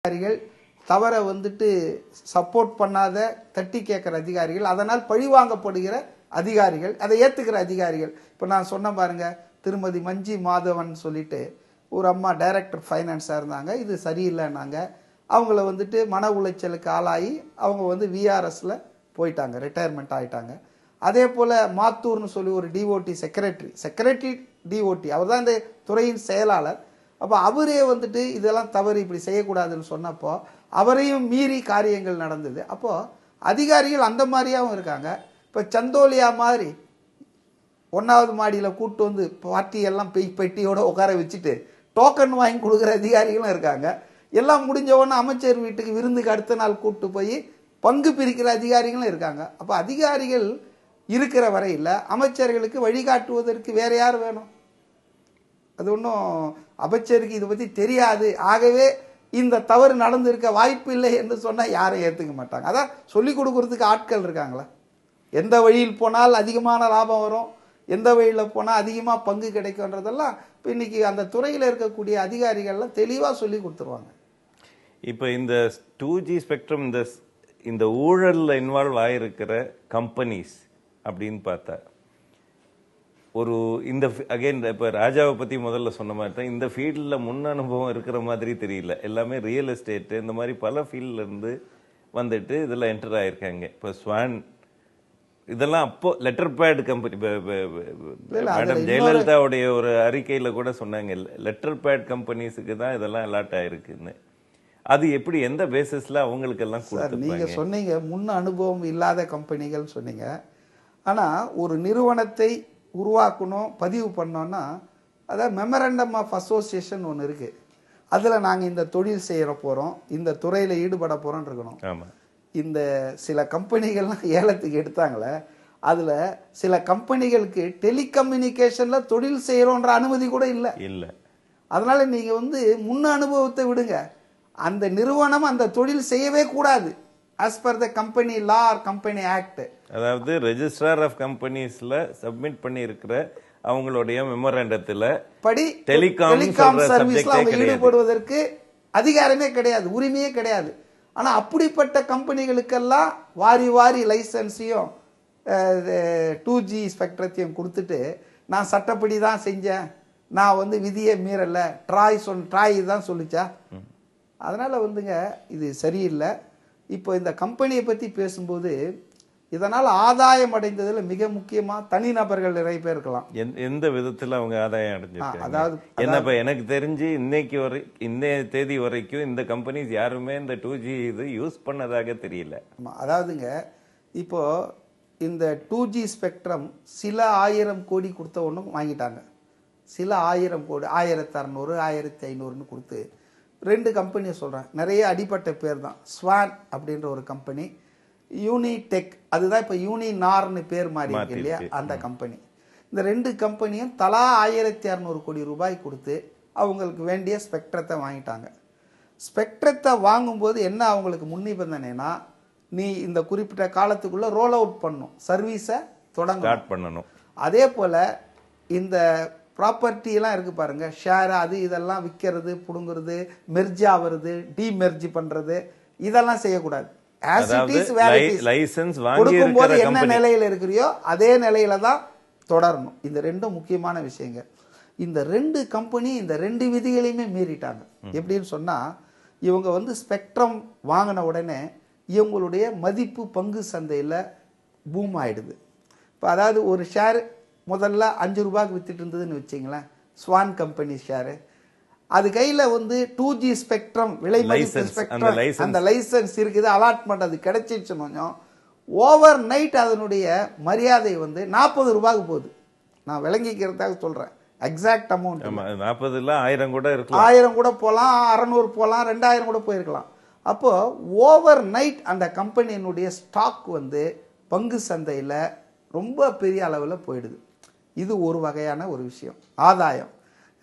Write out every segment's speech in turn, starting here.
அதிகாரிகள் தவற வந்துட்டு சப்போர்ட் பண்ணாத தட்டி கேட்குற அதிகாரிகள், அதனால் பழிவாங்கப்படுகிற அதிகாரிகள், அதை ஏற்றுக்கிற அதிகாரிகள். இப்போ நான் சொன்ன பாருங்க, திருமதி மஞ்சி மாதவன் சொல்லிட்டு ஒரு அம்மா டைரக்டர் ஃபைனான்ஸாக இருந்தாங்க. இது சரியில்லைன்னாங்க. அவங்கள வந்துட்டு மன உளைச்சலுக்கு ஆளாகி அவங்க வந்து விஆர்எஸில் போயிட்டாங்க, ரிட்டையர்மெண்ட் ஆகிட்டாங்க. அதே போல் மாத்தூர்னு சொல்லி ஒரு டிஓடி செக்ரட்டரி டிஓடி, அவர் தான் இந்த துறையின் செயலாளர். அப்போ அவரே வந்துட்டு இதெல்லாம் தவறு, இப்படி செய்யக்கூடாதுன்னு சொன்னப்போ அவரையும் மீறி காரியங்கள் நடந்தது. அப்போது அதிகாரிகள் அந்த மாதிரியாகவும் இருக்காங்க. இப்போ சந்தோலியா மாதிரி 1வது மாடியில் கூப்பிட்டு வந்து பார்ட்டியெல்லாம் பெட்டியோடு உட்கார வச்சுட்டு டோக்கன் வாங்கி கொடுக்குற அதிகாரிகளும் இருக்காங்க. எல்லாம் முடிஞ்சவொன்னே அமைச்சர் வீட்டுக்கு விருந்துக்கு அடுத்த நாள் கூப்பிட்டு போய் பங்கு பிரிக்கிற அதிகாரிகளும் இருக்காங்க. அப்போ அதிகாரிகள் இருக்கிற வரையில் அமைச்சர்களுக்கு வழிகாட்டுவதற்கு வேறு யார் வேணும்? அது ஒன்றும் அமைச்சருக்கு இதை பற்றி தெரியாது, ஆகவே இந்த தவறு நடந்திருக்க வாய்ப்பு இல்லை என்று சொன்னால் யாரும் ஏற்றுக்க மாட்டாங்க. அதான் சொல்லிக் கொடுக்கறதுக்கு ஆட்கள் இருக்காங்களா? எந்த வழியில் போனால் அதிகமான லாபம் வரும், எந்த வழியில் போனால் அதிகமாக பங்கு கிடைக்கும்ன்றதெல்லாம் இப்போ இன்றைக்கி அந்த துறையில் இருக்கக்கூடிய அதிகாரிகள்லாம் தெளிவாக சொல்லி கொடுத்துருவாங்க. இப்போ இந்த 2G ஸ்பெக்ட்ரம் இந்த ஊழலில் இன்வால்வ் ஆகிருக்கிற கம்பெனிஸ் அப்படின்னு பார்த்தா ஒரு இந்த அகைன் இப்போ ராஜாவை பற்றி முதல்ல சொன்ன மாதிரி தான் இந்த ஃபீல்டில் முன் அனுபவம் இருக்கிற மாதிரி தெரியல. எல்லாமே ரியல் எஸ்டேட்டு இந்த மாதிரி பல ஃபீல்ட்லேருந்து வந்துட்டு இதில் என்டர் ஆகிருக்காங்க. இப்போ ஸ்வான் இதெல்லாம் அப்போ லெட்டர் பேட் கம்பெனி, மேடம் ஜெயலலிதாவுடைய ஒரு அறிக்கையில் கூட சொன்னாங்க, லெட்டர் பேட் கம்பெனிஸுக்கு தான் இதெல்லாம் அலாட் ஆகிருக்குன்னு. அது எப்படி, எந்த பேசிஸில் அவங்களுக்கெல்லாம் கொடுத்து? நீங்கள் சொன்னீங்க முன் அனுபவம் இல்லாத கம்பெனிகள் சொன்னீங்க. ஆனால் ஒரு நிறுவனத்தை உருவாக்கணும், பதிவு பண்ணோன்னா அதாவது மெமரண்டம் ஆஃப் அசோசியேஷன் ஒன்று இருக்குது. அதில் நாங்கள் இந்த தொழில் செய்கிற போகிறோம், இந்த துறையில் ஈடுபட போகிறோன்னு இருக்கணும். ஆமாம். இந்த சில கம்பெனிகள்லாம் ஏலத்துக்கு எடுத்தாங்களே, அதில் சில கம்பெனிகளுக்கு டெலிகம்யூனிகேஷனில் தொழில் செய்கிறோன்ற அனுமதி கூட இல்லை. அதனால் நீங்கள் வந்து முன் அனுபவத்தை விடுங்க, அந்த நிறுவனம் அந்த தொழில் செய்யவே கூடாது as per the company law or company act. அதாவது ரெஜிஸ்ட்ரார் ஆஃப் கம்பெனிஸ்ல சப்மிட் பண்ணி இருக்கிற அவங்களுடைய மெமோரண்டத்தில் படி டெலிகாம் சர்வீஸ்ல அவங்க ஈடுபடுவதற்கு அதிகாரமே கிடையாது, உரிமையே கிடையாது. ஆனால் அப்படிப்பட்ட கம்பெனிகளுக்கெல்லாம் வாரி லைசன்ஸையும் 2G ஸ்பெக்ட்ரத்தையும் கொடுத்துட்டு நான் சட்டப்படி தான் செஞ்சேன், நான் வந்து விதியை மீறலை, ட்ராய் தான் சொல்லிச்சா. அதனால் வந்துங்க இது சரியில்லை. இப்போ இந்த கம்பெனியை பற்றி பேசும்போது இதனால் ஆதாயம் அடைந்ததில் மிக முக்கியமாக தனிநபர்கள் நிறைய பேர் இருக்கலாம். எந்த விதத்தில் அவங்க ஆதாயம் அடைஞ்சிருக்காங்க? அதாவது என்னப்பா எனக்கு தெரிஞ்சு இன்னைய தேதி வரைக்கும் இந்த கம்பெனிஸ் யாருமே இந்த 2G இது யூஸ் பண்ணதாக தெரியல. அதாவதுங்க இப்போது இந்த 2G ஸ்பெக்ட்ரம் சில 1000 கோடி கொடுத்த ஒன்றும் வாங்கிட்டாங்க, சில 1000 கோடி 1600 1500ன்னு கொடுத்து 2 கம்பெனியை சொல்கிறேன், நிறைய அடிப்பட்ட பேர் தான். ஸ்வான் அப்படின்ற ஒரு கம்பெனி, யூனிடெக் அதுதான் இப்போ யூனிநார்னு பேர் மாறி இருக்கு இல்லையா, அந்த கம்பெனி. இந்த 2 கம்பெனியும் தலா 1600 கோடி ரூபாய் கொடுத்து அவங்களுக்கு வேண்டிய ஸ்பெக்ட்ரத்தை வாங்கிட்டாங்க. ஸ்பெக்ட்ரத்தை வாங்கும்போது என்ன அவங்களுக்கு முன் நிபந்தனைனா, நீ இந்த குறிப்பிட்ட காலத்துக்குள்ளே ரோல் அவுட் பண்ணணும், சர்வீஸை பண்ணணும். அதே போல் இந்த ப்ராப்பர்ட்டியெல்லாம் இருக்குது பாருங்கள், ஷேர் அது இதெல்லாம் விற்கிறது, பிடுங்குறது, மெர்ஜ் ஆகிறது, டிமெர்ஜ் பண்ணுறது, இதெல்லாம் செய்யக்கூடாது. கொடுக்கும்போது என்ன நிலையில் இருக்கிறியோ அதே நிலையில தான் தொடரணும். இந்த 2 முக்கியமான விஷயங்க. இந்த 2 கம்பெனி இந்த 2 விதிகளையுமே மீறிட்டாங்க. எப்படின்னு சொன்னால், இவங்க வந்து ஸ்பெக்ட்ரம் வாங்கின உடனே இவங்களுடைய மதிப்பு பங்கு சந்தையில் பூம் ஆயிடுது. இப்போ அதாவது ஒரு ஷேர் முதல்ல 5 ரூபாய்க்கு வித்துட்டு இருந்ததுன்னு வச்சிங்களேன், ஸ்வான் கம்பெனி ஷேரு, அது கையில் வந்து 2G ஸ்பெக்ட்ரம் விலை மதிப்பு ஸ்பெக்ட்ரம் அந்த லைசன்ஸ் இருக்குது, அலாட்மெண்ட் அது கிடைச்சிச்சுன்னு கொஞ்சம் ஓவர் நைட் அதனுடைய மரியாதை வந்து 40 ரூபாய்க்கு போகுது. நான் விளங்கிக்கிறதுக்காக சொல்கிறேன், எக்ஸாக்ட் அமௌண்ட் 40 1000 கூட இருக்கலாம், 1000 கூட போகலாம், 600 போகலாம், 2000 கூட போயிருக்கலாம். அப்போது ஓவர் நைட் அந்த கம்பெனியினுடைய ஸ்டாக் வந்து பங்கு சந்தையில் ரொம்ப பெரிய அளவில் போயிடுது. இது ஒரு வகையான ஒரு விஷயம், ஆதாயம்.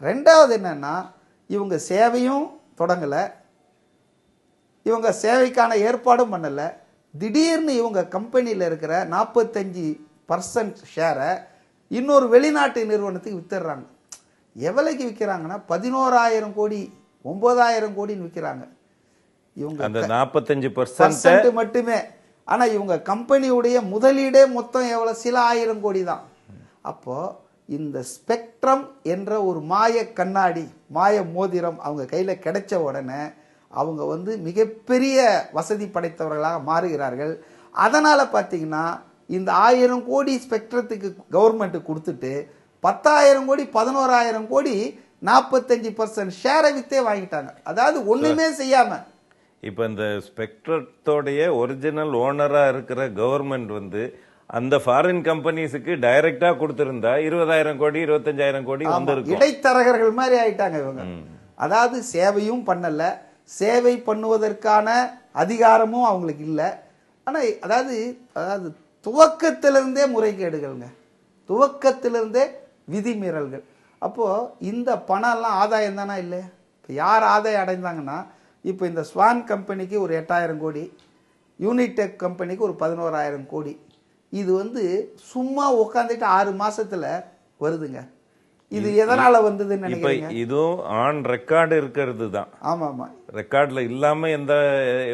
ரெண்டாவது என்னென்னா, இவங்க சேவையும் தொடங்கலை, இவங்க சேவைக்கான ஏற்பாடும் பண்ணலை. திடீர்னு இவங்க கம்பெனியில் இருக்கிற 45% ஷேரை இன்னொரு வெளிநாட்டு நிறுவனத்துக்கு வித்துடுறாங்க. எவ்வளோக்கு விற்கிறாங்கன்னா 11,000 கோடி 9,000 கோடின்னு விற்கிறாங்க. இவங்க அந்த 45% மட்டுமே. ஆனா இவங்க கம்பெனியுடைய முதலீடே மொத்தம் எவ்வளவு? சில 1000 கோடி தான். அப்போ இந்த ஸ்பெக்ட்ரம் என்ற ஒரு மாய கண்ணாடி, மாய மோதிரம் அவங்க கையில கிடைச்ச உடனே அவங்க வந்து மிகப்பெரிய வசதி படைத்தவர்களாக மாறுகிறார்கள். அதனால பார்த்தீங்கன்னா இந்த 1000 கோடி ஸ்பெக்ட்ரத்துக்கு கவர்மெண்ட் கொடுத்துட்டு 10,000 கோடி 11,000 கோடி 45% ஷேரை வித்தே வாங்கிட்டாங்க. அதாவது ஒண்ணுமே செய்யாம. இப்போ இந்த ஸ்பெக்ட்ரத்தோடைய ஒரிஜினல் ஓனரா இருக்கிற கவர்மெண்ட் வந்து அந்த ஃபாரின் கம்பெனிஸுக்கு டைரக்டா கொடுத்திருந்தா 20,000 கோடி 25,000 கோடி வந்திருக்கும். இடைத்தரகர்கள் மாதிரி ஆயிட்டாங்க இவங்க. அதாவது சேவையும் பண்ணல, சேவை பண்ணுவதற்கான அதிகாரமும் அவங்களுக்கு இல்லை. ஆனா அதாவது துவக்கத்திலிருந்தே முறைகேடுகள்ங்க, துவக்கத்திலிருந்தே விதிமீறல்கள். அப்போ இந்த பணம் எல்லாம் ஆதாயம் தானா இல்லை? இப்போ யார் ஆதாயம் அடைந்தாங்கன்னா, இப்போ இந்த ஸ்வான் கம்பெனிக்கு ஒரு 8,000 கோடி, யூனிடெக் கம்பெனிக்கு ஒரு 11,000 கோடி. இது வந்து சும்மா உட்காந்துட்டு 6 மாசத்துல வருதுங்க. இது எதனால வந்ததுன்னு நினைக்கிறீங்க? இதுவும் ஆன் ரெக்கார்டு இருக்கிறது தான். ஆமா ஆமா, ரெக்கார்ட்ல இல்லாம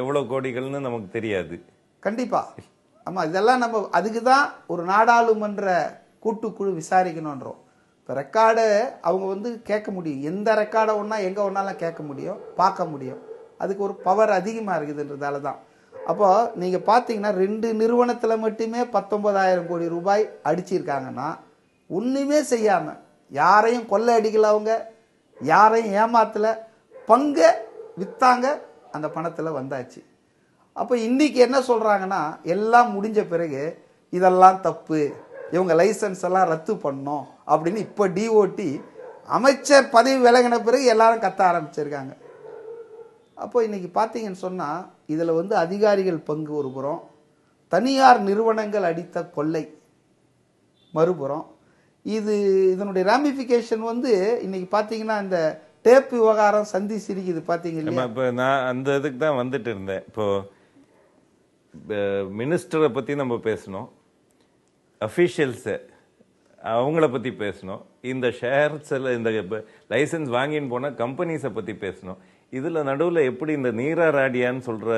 எவ்வளவு கோடிகள்னு நமக்கு தெரியாது. கண்டிப்பா. ஆமா, இதெல்லாம் நம்ம அதுக்கு தான் ஒரு நாடாளுமன்ற கூட்டுக்குழு விசாரிக்கணும்ன்றோம். இப்போ ரெக்கார்டை அவங்க வந்து கேட்க முடியும், எந்த ரெக்கார்டை ஒன்றா எங்கே ஒன்றாலும் கேட்க முடியும், பார்க்க முடியும். அதுக்கு ஒரு பவர் அதிகமாக இருக்குதுன்றதால தான். அப்போ நீங்கள் பார்த்தீங்கன்னா 2 நிறுவனத்தில் மட்டுமே 19,000 கோடி ரூபாய் அடிச்சிருக்காங்கன்னா, ஒன்றுமே செய்யாமல், யாரையும் கொள்ளை அடிக்கல, அவங்க யாரையும் ஏமாத்தல, பங்கை விற்றாங்க, அந்த பணத்தில் வந்தாச்சு. அப்போ இன்னைக்கு என்ன சொல்கிறாங்கன்னா, எல்லாம் முடிஞ்ச பிறகு இதெல்லாம் தப்பு, இவங்க லைசன்ஸ் எல்லாம் ரத்து பண்ணோம் அப்படின்னு இப்போ டிஓடி அமைச்சர் பதவி விலகின பிறகு எல்லாரும் கத்த ஆரம்பிச்சிருக்காங்க. அப்போ இன்னைக்கு பார்த்தீங்கன்னு சொன்னால் இதில் வந்து அதிகாரிகள் பங்கு ஒரு புறம், தனியார் நிறுவனங்கள் அடித்த கொள்ளை மறுபுறம். இதனுடைய ராமிஃபிகேஷன் வந்து இன்னைக்கு பார்த்தீங்கன்னா இந்த டேப் விவகாரம் சந்தி சிரிக்குது பார்த்தீங்கன்னா. இப்போ நான் அந்த இதுக்கு தான் வந்துட்டு இருந்தேன். இப்போ மினிஸ்டரை பற்றி நம்ம பேசணும், அஃபீஷியல்ஸை அவங்கள பற்றி பேசணும், இந்த ஷேர்ஸில் இந்த லைசன்ஸ் வாங்கின்னு போன கம்பெனிஸை பற்றி பேசணும். இதில் நடுவில் எப்படி இந்த நீரா ராடியான்னு சொல்கிற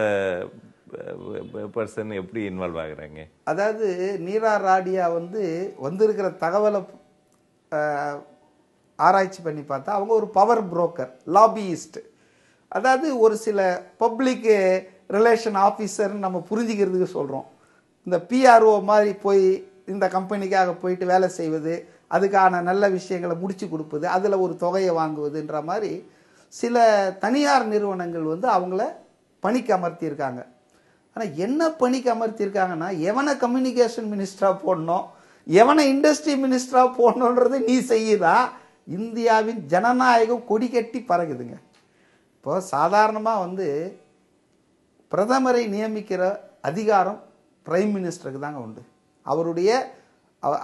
பர்சன் எப்படி இன்வால்வ் ஆகுறாங்க? அதாவது நீரா ராடியா வந்து வந்திருக்கிற தகவலை ஆராய்ச்சி பண்ணி பார்த்தா அவங்க ஒரு பவர் புரோக்கர், லாபியிஸ்ட். அதாவது ஒரு சில பப்ளிக் ரிலேஷன் ஆஃபீஸர்னு நம்ம புரிஞ்சுக்கிறதுக்கு சொல்கிறோம். இந்த பிஆர்ஓ மாதிரி போய் இந்த கம்பெனிக்காக போயிட்டு வேலை செய்வது, அதுக்கான நல்ல விஷயங்களை முடிச்சு கொடுப்பது, அதில் ஒரு தொகையை வாங்குவதுன்ற மாதிரி சில தனியார் நிறுவனங்கள் வந்து அவங்கள பணிக்கு அமர்த்தியிருக்காங்க. ஆனால் என்ன பணிக்கு அமர்த்தியிருக்காங்கன்னா, எவனை கம்யூனிகேஷன் மினிஸ்டராக போடணும், எவனை இண்டஸ்ட்ரி மினிஸ்டராக போடணுன்றது நீ செய்யுதா? இந்தியாவின் ஜனநாயகம் கொடி கட்டி பறகுதுங்க. இப்போ சாதாரணமாக வந்து பிரதமரை நியமிக்கிற அதிகாரம் பிரைம் மினிஸ்டருக்கு தாங்க உண்டு.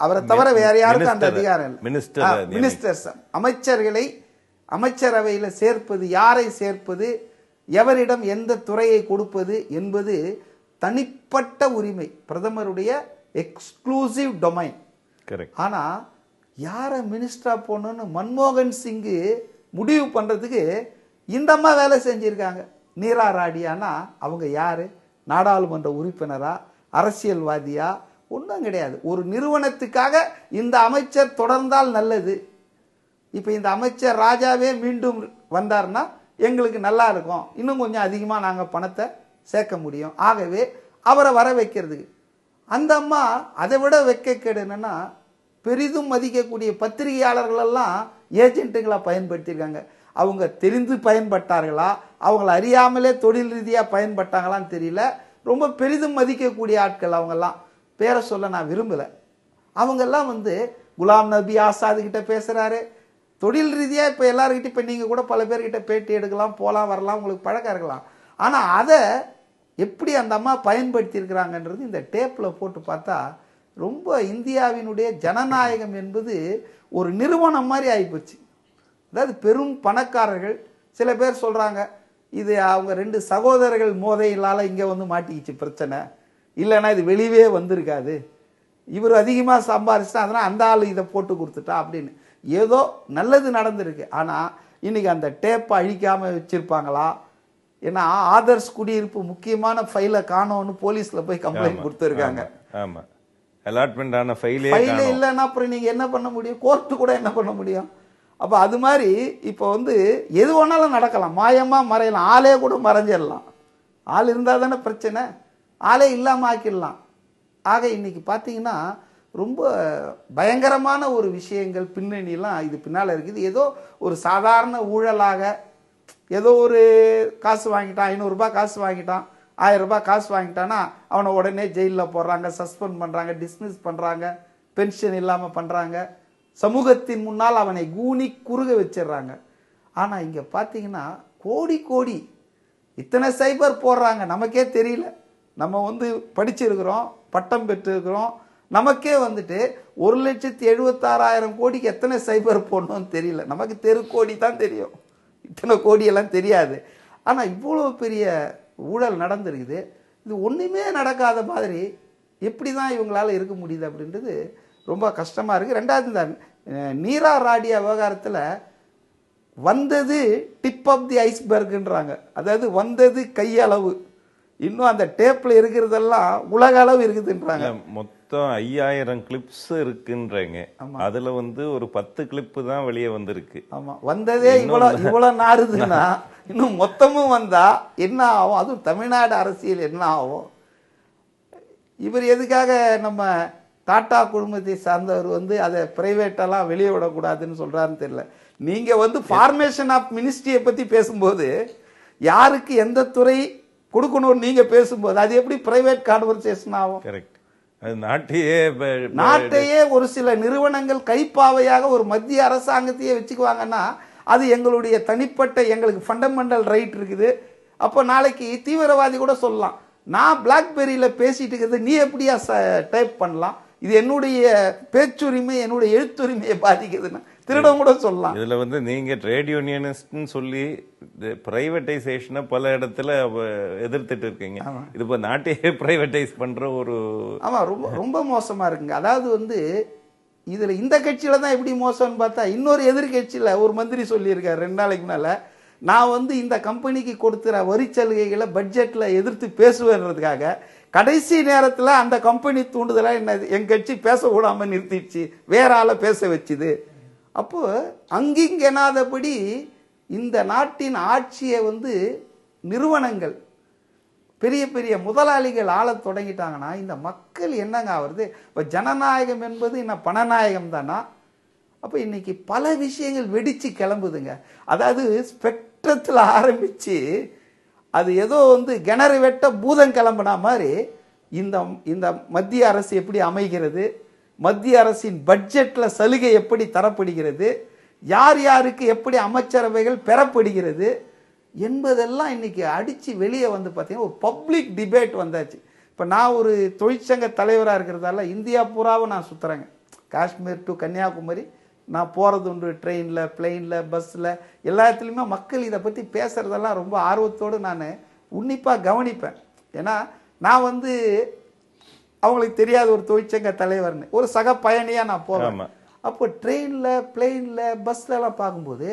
அவரை தவிர வேற யாருக்கும் அந்த அதிகாரம் இல்லை. மினிஸ்டர்ஸ், அமைச்சர்களை அமைச்சரவையில் சேர்ப்பது, யாரை சேர்ப்பது, எவரிடம் எந்த துறையை கொடுப்பது என்பது தனிப்பட்ட உரிமை, பிரதமருடைய எக்ஸ்க்ளூசிவ் டொமைன். ஆனா யாரை மினிஸ்டரா போடணும்னு மன்மோகன் சிங் முடிவு பண்றதுக்கு இந்த அம்மா வேலை செஞ்சிருக்காங்க. நீரா ராடியானா அவங்க யாரு? நாடாளுமன்ற உறுப்பினரா, அரசியல்வாதியா? ஒன்றும் கிடையாது. ஒரு நிறுவனத்துக்காக இந்த அமைச்சர் தொடர்ந்தால் நல்லது. இப்போ இந்த அமைச்சர் ராஜாவே மீண்டும் வந்தார்னா எங்களுக்கு நல்லா இருக்கும், இன்னும் கொஞ்சம் அதிகமாக நாங்கள் பணத்தை சேர்க்க முடியும். ஆகவே அவரை வர வைக்கிறதுக்கு அந்த அம்மா அதை விட வெட்கக்கேடு என்னன்னா, பெரிதும் மதிக்கக்கூடிய பத்திரிகையாளர்களெல்லாம் ஏஜென்ட்டுங்களாக பயன்படுத்தியிருக்காங்க. அவங்க தெரிந்து பயன்பட்டார்களா, அவங்கள அறியாமலே தொழில் ரீதியாக பயன்பட்டாங்களான்னு தெரியல. ரொம்ப பெரிதும் மதிக்கக்கூடிய ஆட்கள் அவங்கெல்லாம், பேரை சொல்ல நான் விரும்பலை. அவங்கெல்லாம் வந்து குலாம் நபி ஆசாது கிட்ட பேசுகிறாரு, தொழில் ரீதியாக இப்போ எல்லாருக்கிட்ட, இப்போ நீங்கள் கூட பல பேர்கிட்ட பேட்டி எடுக்கலாம், போகலாம் வரலாம், உங்களுக்கு பழக்கம் இருக்கலாம். ஆனால் அதை எப்படி அந்த அம்மா பயன்படுத்தியிருக்கிறாங்கன்றது இந்த டேப்பில் போட்டு பார்த்தா ரொம்ப இந்தியாவினுடைய ஜனநாயகம் என்பது ஒரு நிறுவனம் மாதிரி ஆகிப்போச்சு. அதாவது பெரும் பணக்காரர்கள் சில பேர் சொல்கிறாங்க, இது அவங்க 2 சகோதரர்கள் மோதையிலால் இங்கே வந்து மாட்டிக்கிச்சு பிரச்சனை, இல்லைன்னா இது வெளியே வந்திருக்காது, இவர் அதிகமாக சம்பாரிச்சிட்டா அதனால் அந்த ஆள் இதை போட்டு கொடுத்துட்டா அப்படின்னு. ஏதோ நல்லது நடந்திருக்கு. ஆனால் இன்னைக்கு அந்த டேப்பை அழிக்காமல் வச்சுருப்பாங்களா, ஏன்னா ஆதர்ஸ் குடியிருப்பு முக்கியமான ஃபைலை காணோன்னு போலீஸ்ல போய் கம்ப்ளைண்ட் கொடுத்துருக்காங்க. ஆமா, அலாட்மெண்ட் ஆன ஃபைலே இல்லைன்னா அப்புறம் நீங்க என்ன பண்ண முடியும்? கோர்ட்டு கூட என்ன பண்ண முடியும்? அப்ப அது மாதிரி இப்போ வந்து எது வேணாலும் நடக்கலாம், மாயமா மறையலாம், ஆளே கூட மறைஞ்சிடலாம். ஆள் இருந்தால் தானே பிரச்சனை, ஆளே இல்லாமல் ஆக்கிடலாம். ஆக இன்னைக்கு பார்த்தீங்கன்னா ரொம்ப பயங்கரமான ஒரு விஷயங்கள் பின்னணியெல்லாம் இது பின்னால் இருக்குது. ஏதோ ஒரு சாதாரண ஊழலாக ஏதோ ஒரு காசு வாங்கிட்டான், 500 ரூபாய் காசு வாங்கிட்டான், 1000 ரூபாய் காசு வாங்கிட்டான்னா அவனை உடனே ஜெயிலில் போடுறாங்க, சஸ்பெண்ட் பண்ணுறாங்க, டிஸ்மிஸ் பண்ணுறாங்க, பென்ஷன் இல்லாமல் பண்ணுறாங்க, சமூகத்தின் முன்னால் அவனை கூனி குறுக வச்சிடுறாங்க. ஆனால் இங்கே பார்த்தீங்கன்னா கோடி கோடி இத்தனை சைபர் போடுறாங்க, நமக்கே தெரியல. நம்ம வந்து படிச்சிருக்கிறோம், பட்டம் பெற்றிருக்கிறோம், நமக்கே வந்துட்டு 1,76,000 கோடிக்கு எத்தனை சைபர் போடணும்னு தெரியல. நமக்கு தெருக்கோடி தான் தெரியும், இத்தனை கோடியெல்லாம் தெரியாது. ஆனால் இவ்வளோ பெரிய ஊழல் நடந்திருக்குது. இது ஒன்றுமே நடக்காத மாதிரி எப்படி தான் இவங்களால இருக்க முடியுது அப்படின்றது ரொம்ப கஷ்டமாக இருக்குது. ரெண்டாவது இந்த நீரா ராடியா விவகாரத்தில் வந்தது டிப் ஆஃப் தி ஐஸ்பர்க்ன்றாங்க. அதாவது வந்தது கையளவு, இன்னும் அந்த டேப்பில் இருக்கிறதெல்லாம் உலக அளவு இருக்குதுன்றாங்க. மொத்தம் 5000 கிளிப்ஸ் இருக்குன்றீங்க, அதுல வந்து ஒரு 10 கிளிப்பு தான் வெளியே வந்திருக்கு. ஆமா, வந்ததே இவ்வளோ நாறுதுன்னா இன்னும் மொத்தமும் வந்தா என்ன ஆகும்? அதுவும் தமிழ்நாடு அரசியல் என்ன ஆகும்? இவர் எதுக்காக நம்ம டாடா குழுமத்தை சார்ந்தவர் வந்து அதை பிரைவேட்டெல்லாம் வெளியே விடக்கூடாதுன்னு சொல்றாருன்னு தெரியல. நீங்க வந்து ஃபார்மேஷன் ஆஃப் மினிஸ்ட்ரியை பத்தி பேசும்போது யாருக்கு எந்த துறை கொடுக்கணும்னு நீங்க பேசும்போது அது எப்படி பிரைவேட் கான்வர்சேஷன் ஆகும்? கரெக்ட். அது நாட்டையே ஒரு சில நிறுவனங்கள் கைப்பாவையாக ஒரு மத்திய அரசாங்கத்தையே வச்சுக்குவாங்கன்னா அது எங்களுடைய தனிப்பட்ட, எங்களுக்கு ஃபண்டமெண்டல் ரைட் இருக்குது. அப்போ நாளைக்கு தீவிரவாதி கூட சொல்லலாம், நான் பிளாக்பெரியில பேசிட்டு இருக்கிறது நீ எப்படியா டைப் பண்ணலாம், இது என்னுடைய பேச்சுரிமை, என்னுடைய எழுத்துரிமையை பாதிக்குதுன்னு திருடம் கூட சொல்லலாம். இதுல வந்து நீங்க ட்ரேட் யூனியனிஸ்ட்னு சொல்லி பிரைவேட்டைசேஷனை பல இடத்துல எதிர்த்துட்டு இருக்கீங்க. இது இப்போ நாட்டையே பிரைவேட்டைஸ் பண்ற ஒரு ரொம்ப ரொம்ப மோசமா இருக்குங்க. அதாவது வந்து இதுல இந்த கட்சியில தான் எப்படி மோசம்னு பார்த்தா இன்னொரு எதிர்கட்சியில ஒரு மந்திரி சொல்லியிருக்காரு 2 நாளைக்கு முன்னால, நான் வந்து இந்த கம்பெனிக்கு கொடுத்துற வரி சலுகைகளை பட்ஜெட்ல எதிர்த்து பேசுவேன்றதுக்காக கடைசி நேரத்தில் அந்த கம்பெனி தூண்டுதலாக என்ன என் கட்சி பேச விடாம நிறுத்திடுச்சு, வேற ஆளை பேச வச்சுது. அப்போ அங்கிங்கெனாதபடி இந்த நாட்டின் ஆட்சியை வந்து நிறுவனங்கள், பெரிய பெரிய முதலாளிகள் ஆளத் தொடங்கிட்டாங்கன்னா இந்த மக்கள் என்னங்க ஆகுறது? இப்போ ஜனநாயகம் என்பது என்ன பணநாயகம் தானா? அப்போ இன்னைக்கு பல விஷயங்கள் வெடிச்சு கிளம்புதுங்க. அதாவது ஸ்பெக்ட்ரத்தில் ஆரம்பிச்சு அது ஏதோ வந்து கிணறு வெட்ட பூதம் கிளம்புனா மாதிரி இந்த இந்த மத்திய அரசு எப்படி அமைகிறது, மத்திய அரசின் பட்ஜெட்ல சலுகை எப்படி தரப்படுகிறது, யார் யாருக்கு எப்படி அமைச்சரவைகள் பெறப்படுகிறது என்பதெல்லாம் இன்னைக்கு அடிச்சு வெளியே வந்து பார்த்தீங்கன்னா ஒரு பப்ளிக் டிபேட் வந்தாச்சு. இப்போ நான் ஒரு தொழிற்சங்க தலைவராக இருக்கிறதால இந்தியா பூராவும் நான் சுற்றுறேங்க. காஷ்மீர் டு கன்னியாகுமரி நான் போகிறது உண்டு, ட்ரெயினில், பிளெயினில், பஸ்ஸில், எல்லாத்துலேயுமே மக்கள் இதை பற்றி பேசுகிறதெல்லாம் ரொம்ப ஆர்வத்தோடு நான் உன்னிப்பாக கவனிப்பேன். ஏன்னா நான் வந்து அவங்களுக்கு தெரியாத ஒரு தொழிற்சங்க தலைவர்னு ஒரு சக பயணியாக நான் போவேன். அப்போ ட்ரெயினில், பிளெயினில், பஸ்லலாம் பார்க்கும்போது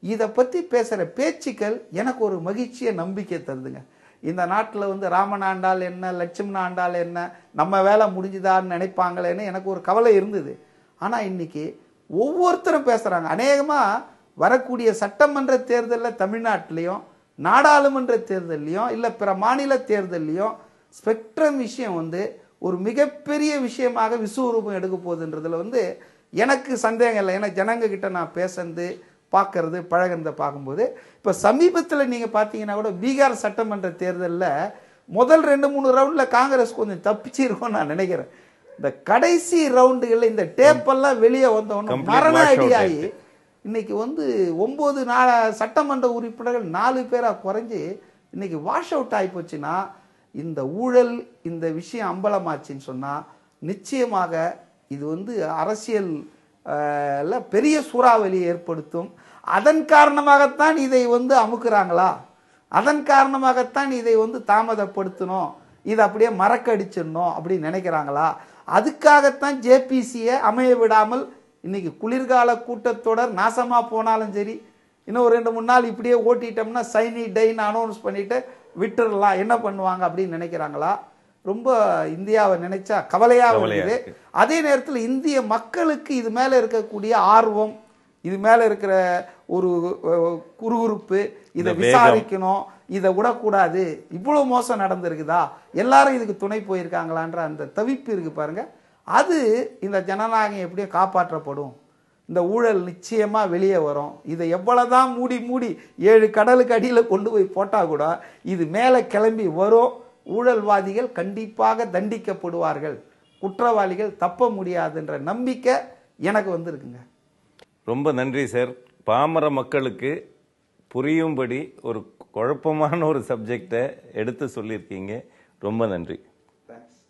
இதை பற்றி பேசுகிற பேச்சுக்கள் எனக்கு ஒரு மகிழ்ச்சியை, நம்பிக்கை தருதுங்க. இந்த நாட்டில் வந்து ராமன் ஆண்டால் என்ன, லட்சுமணன் ஆண்டால் என்ன, நம்ம வேலை முடிஞ்சுதான்னு நினைப்பாங்களேன்னு எனக்கு ஒரு கவலை இருந்தது. ஆனால் இன்னைக்கு ஒவ்வொருத்தரும் பேசுகிறாங்க. அநேகமாக வரக்கூடிய சட்டமன்ற தேர்தலில் தமிழ்நாட்டிலையும் நாடாளுமன்ற தேர்தல்லையும் இல்லை பிற மாநில தேர்தல்லையும் ஸ்பெக்ட்ரம் விஷயம் வந்து ஒரு மிகப்பெரிய விஷயமாக விஸ்வரூபம் எடுக்க போகுதுன்றதுல வந்து எனக்கு சந்தேகம் இல்லை. ஏன்னா ஜனங்க கிட்ட நான் பேசுறது, பார்க்கறது, பழகிறத பார்க்கும்போது இப்போ சமீபத்தில் நீங்கள் பார்த்தீங்கன்னா கூட பீகார் சட்டமன்ற தேர்தலில் முதல் 2-3 ரவுண்டில் காங்கிரஸ் கொஞ்சம் தப்பிச்சிருக்கும்னு நான் நினைக்கிறேன். இந்த கடைசி ரவுண்டுகளில் இந்த டேப்பெல்லாம் வெளியே வந்தவொன்னு மரண அடியாகி இன்னைக்கு வந்து 9 சட்டமன்ற உறுப்பினர்கள் 4 பேராக குறைஞ்சி இன்னைக்கு வாஷ் அவுட் ஆகி போச்சுன்னா இந்த ஊழல் இந்த விஷயம் அம்பலமாச்சுன்னு சொன்னால் நிச்சயமாக இது வந்து அரசியல் பெரிய சூறாவளியை ஏற்படுத்தும். அதன் காரணமாகத்தான் இதை வந்து அமுக்குறாங்களா, அதன் காரணமாகத்தான் இதை வந்து தாமதப்படுத்தணும், இதை அப்படியே மறக்கடிச்சிடணும் அப்படின்னு நினைக்கிறாங்களா? அதுக்காகத்தான் ஜேபிசியை அமைய விடாமல் இன்னைக்கு குளிர்கால கூட்டத்தொடர் நாசமாக போனாலும் சரி, இன்னும் ஒரு 2-3 நாள் இப்படியே ஓட்டிட்டோம்னா சைனி டைன்னு அனௌன்ஸ் பண்ணிட்டு விட்டுறலாம், என்ன பண்ணுவாங்க அப்படின்னு நினைக்கிறாங்களா? ரொம்ப இந்தியாவை நினைச்சா கவலையாக இருக்குது. அதே நேரத்தில் இந்திய மக்களுக்கு இது மேல இருக்கக்கூடிய ஆர்வம், இது மேல இருக்கிற ஒரு குறுகுறுப்பு, இதை விசாரிக்கணும், இதை விடக்கூடாது, இவ்வளவு மோசம் நடந்திருக்குதா, எல்லாரும் இதுக்கு துணை போயிருக்காங்களான்ற அந்த தவிப்பு இருக்கு பாருங்க. அது இந்த ஜனநாயகம் எப்படியும் காப்பாற்றப்படும். இந்த ஊழல் நிச்சயமா வெளியே வரும். இதை எவ்வளவுதான் மூடி மூடி 7 கடலுக்கு அடியில் கொண்டு போய் போட்டா கூட இது மேலே கிளம்பி வரும். ஊழல்வாதிகள் கண்டிப்பாக தண்டிக்கப்படுவார்கள், குற்றவாளிகள் தப்ப முடியாதுன்ற நம்பிக்கை எனக்கு வந்திருக்குங்க. ரொம்ப நன்றி சார். பாமர மக்களுக்கு புரியும்படி ஒரு குழப்பமான ஒரு சப்ஜெக்டை எடுத்து சொல்லியிருக்கீங்க. ரொம்ப நன்றி.